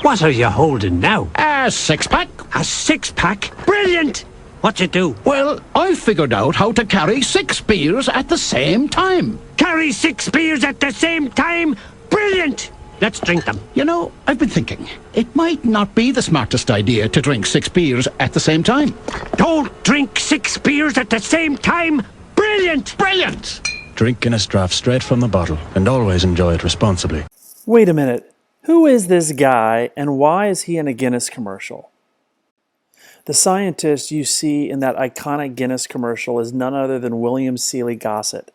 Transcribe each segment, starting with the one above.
What are you holding now? A six-pack. A six-pack? Brilliant! What'd you do? Well, I figured out how to carry 6 beers at the same time. Carry 6 beers at the same time? Brilliant! Let's drink them. You know, I've been thinking, it might not be the smartest idea to drink 6 beers at the same time. Don't drink 6 beers at the same time! Brilliant! Brilliant! Drink Guinness draft straight from the bottle, and always enjoy it responsibly. Wait a minute. Who is this guy, and why is he in a Guinness commercial? The scientist you see in that iconic Guinness commercial is none other than William Seeley Gossett.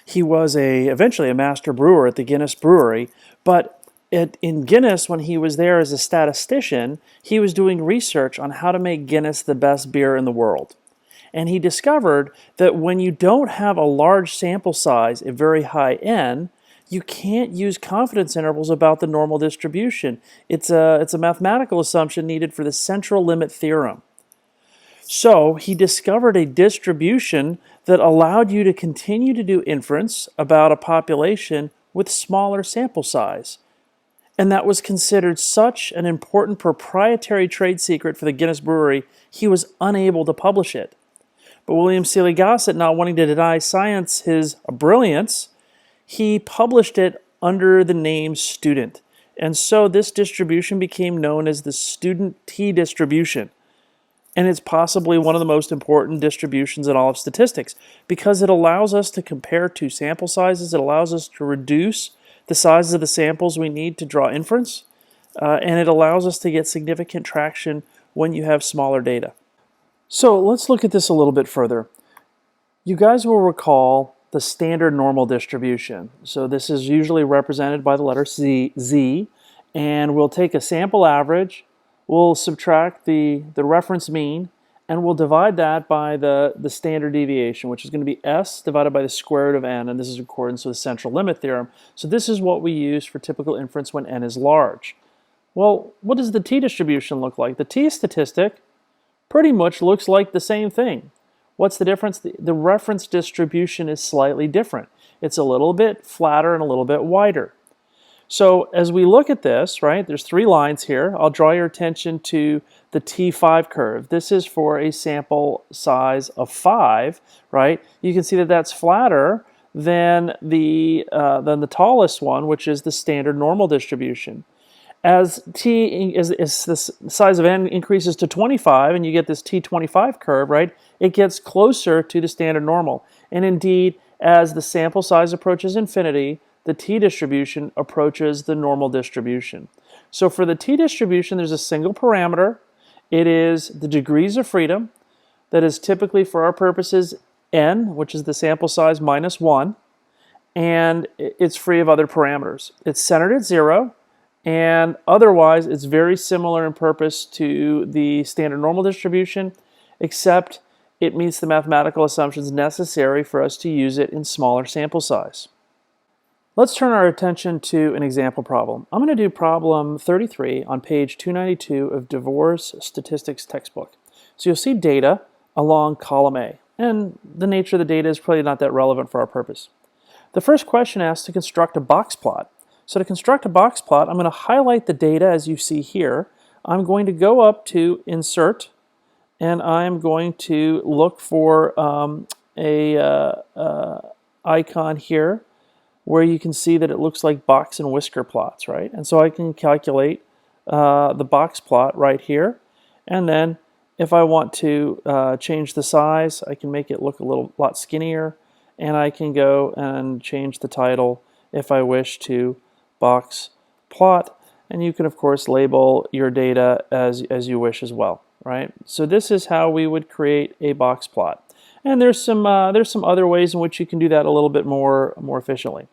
He was eventually a master brewer at the Guinness Brewery, but in Guinness, when he was there as a statistician, he was doing research on how to make Guinness the best beer in the world. And he discovered that when you don't have a large sample size at very high N, you can't use confidence intervals about the normal distribution. It's a mathematical assumption needed for the central limit theorem. So he discovered a distribution that allowed you to continue to do inference about a population with smaller sample size. And that was considered such an important proprietary trade secret for the Guinness Brewery, he was unable to publish it. But William Seeley Gossett, not wanting to deny science his brilliance, he published it under the name student. And so this distribution became known as the student T distribution. And it's possibly one of the most important distributions in all of statistics because it allows us to compare 2 sample sizes. It allows us to reduce the sizes of the samples we need to draw inference. And it allows us to get significant traction when you have smaller data. So let's look at this a little bit further. You guys will recall the standard normal distribution. So this is usually represented by the letter Z, and we'll take a sample average, we'll subtract the reference mean, and we'll divide that by the standard deviation, which is going to be S divided by the square root of N, and this is in accordance with the central limit theorem. So this is what we use for typical inference when N is large. Well, what does the T distribution look like? The T statistic pretty much looks like the same thing. What's the difference? The reference distribution is slightly different. It's a little bit flatter and a little bit wider. So as we look at this, right, there's 3 lines here. I'll draw your attention to the T5 curve. This is for a sample size of 5, right? You can see that that's flatter than the tallest one, which is the standard normal distribution. As the size of N increases to 25 and you get this T25 curve, right, it gets closer to the standard normal. And indeed, as the sample size approaches infinity, the T distribution approaches the normal distribution. So for the T distribution, there's a single parameter. It is the degrees of freedom that is typically, for our purposes, N, which is the sample size minus 1, and it's free of other parameters. It's centered at 0. And otherwise, it's very similar in purpose to the standard normal distribution, except it meets the mathematical assumptions necessary for us to use it in smaller sample size. Let's turn our attention to an example problem. I'm going to do problem 33 on page 292 of DeVore's statistics textbook. So you'll see data along column A, and the nature of the data is probably not that relevant for our purpose. The first question asks to construct a box plot. So to construct a box plot, I'm going to highlight the data as you see here. I'm going to go up to Insert, and I'm going to look for icon here where you can see that it looks like box and whisker plots, right? And so I can calculate the box plot right here. And then if I want to change the size, I can make it look a lot skinnier. And I can go and change the title if I wish to box plot, and you can of course label your data as you wish as well, right? So this is how we would create a box plot, and there's some other ways in which you can do that a little bit more efficiently.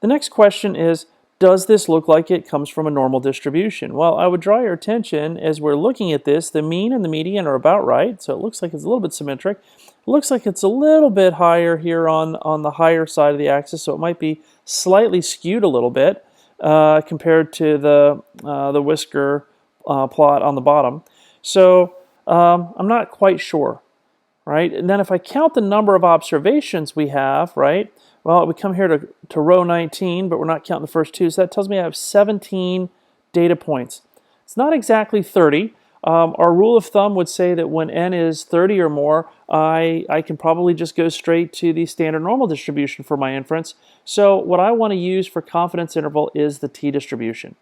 The next question is, does this look like it comes from a normal distribution? Well, I would draw your attention as we're looking at this, the mean and the median are about right, so it looks like it's a little bit symmetric. It looks like it's a little bit higher here on the higher side of the axis, so it might be slightly skewed a little bit compared to the whisker plot on the bottom. So I'm not quite sure, right? And then if I count the number of observations we have, right? Well, we come here to row 19, but we're not counting the first 2, so that tells me I have 17 data points. It's not exactly 30. Our rule of thumb would say that when n is 30 or more, I can probably just go straight to the standard normal distribution for my inference. So what I want to use for confidence interval is the t-distribution.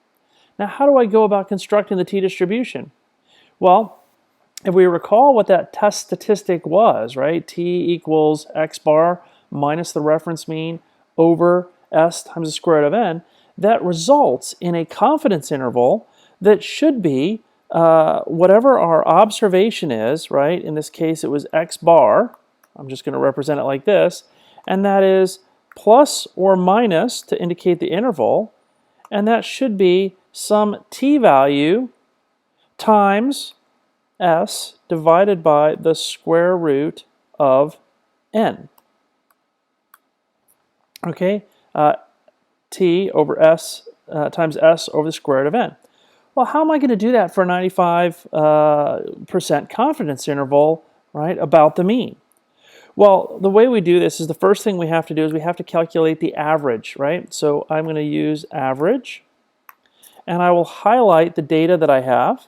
Now, how do I go about constructing the t-distribution? Well, if we recall what that test statistic was, right? T equals x bar minus the reference mean over s times the square root of n, that results in a confidence interval that should be whatever our observation is, right? In this case, it was x bar. I'm just going to represent it like this. And that is plus or minus to indicate the interval. And that should be some t-value times s divided by the square root of n. Okay, t over s times s over the square root of n. Well, how am I going to do that for a 95% confidence interval, right, about the mean? Well, the way we do this is the first thing we have to do is we have to calculate the average, right? So I'm going to use average, and I will highlight the data that I have,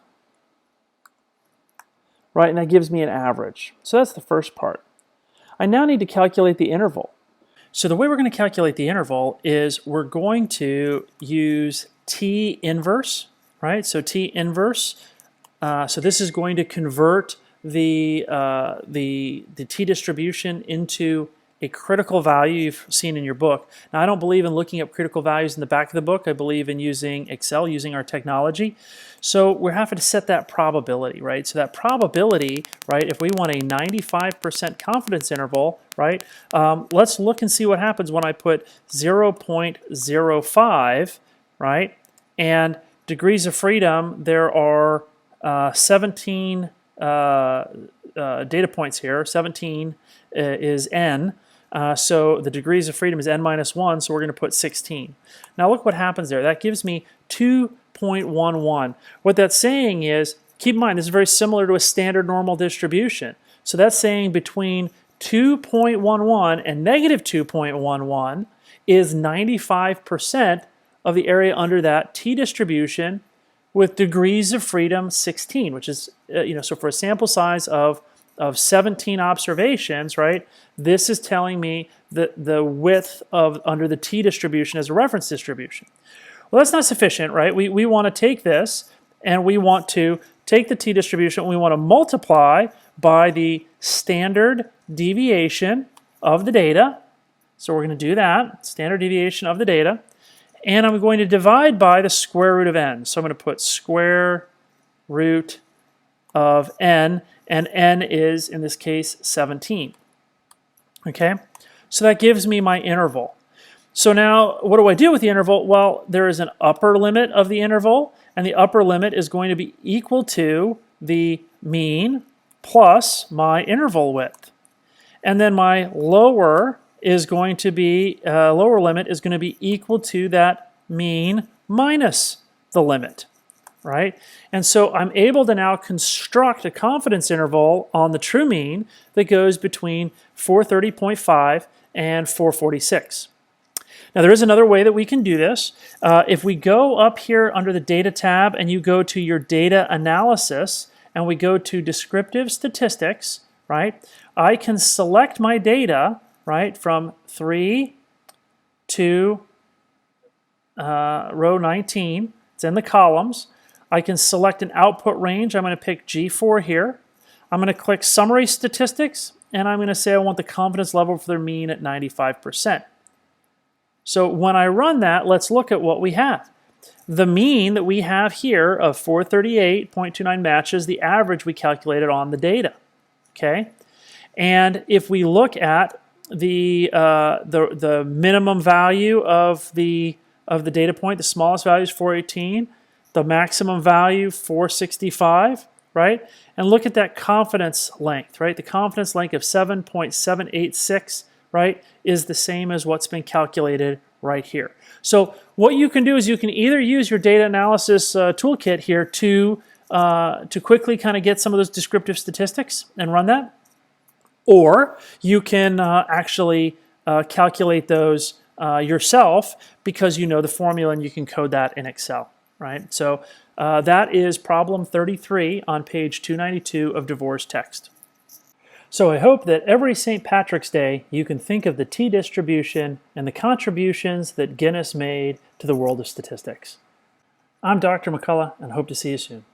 right, and that gives me an average. So that's the first part. I now need to calculate the interval. So the way we're going to calculate the interval is we're going to use t inverse, right? So t inverse. So this is going to convert the t distribution into a critical value you've seen in your book. Now, I don't believe in looking up critical values in the back of the book. I believe in using Excel, using our technology. So we're having to set that probability, right? So that probability, right, if we want a 95% confidence interval, right, let's look and see what happens when I put 0.05, right, and degrees of freedom, there are 17 data points here. 17 is n. So the degrees of freedom is n minus 1, so we're going to put 16. Now look what happens there. That gives me 2.11. What that's saying is, keep in mind, this is very similar to a standard normal distribution. So that's saying between 2.11 and negative 2.11 is 95% of the area under that t-distribution with degrees of freedom 16, which is, so for a sample size of 17 observations, right, this is telling me the width of under the t-distribution as a reference distribution. Well, that's not sufficient, right? We want to take this and we want to take the t-distribution and we want to multiply by the standard deviation of the data. So we're going to do that, standard deviation of the data. And I'm going to divide by the square root of n. So I'm going to put square root of n, and n is, in this case, 17. Okay? So that gives me my interval. So now, what do I do with the interval? Well, there is an upper limit of the interval, and the upper limit is going to be equal to the mean plus my interval width. And then my lower is going to be, lower limit is going to be equal to that mean minus the limit, right? And so I'm able to now construct a confidence interval on the true mean that goes between 430.5 and 446. Now, there is another way that we can do this. If we go up here under the Data tab and you go to your Data Analysis and we go to Descriptive Statistics, right, I can select my data, right, from 3 to row 19. It's in the columns. I can select an output range. I'm going to pick G4 here. I'm going to click Summary Statistics, and I'm going to say I want the confidence level for their mean at 95%. So when I run that, let's look at what we have. The mean that we have here of 438.29 matches the average we calculated on the data. Okay, and if we look at the minimum value of the data point, the smallest value is 418, the maximum value 465, right? And look at that confidence length, right? The confidence length of 7.786, right, is the same as what's been calculated right here. So what you can do is you can either use your data analysis toolkit here to quickly kind of get some of those descriptive statistics and run that, or you can actually calculate those yourself because you know the formula and you can code that in Excel. right? So that is problem 33 on page 292 of DeVore's text. So I hope that every St. Patrick's Day you can think of the tea distribution and the contributions that Guinness made to the world of statistics. I'm Dr. McCullough and hope to see you soon.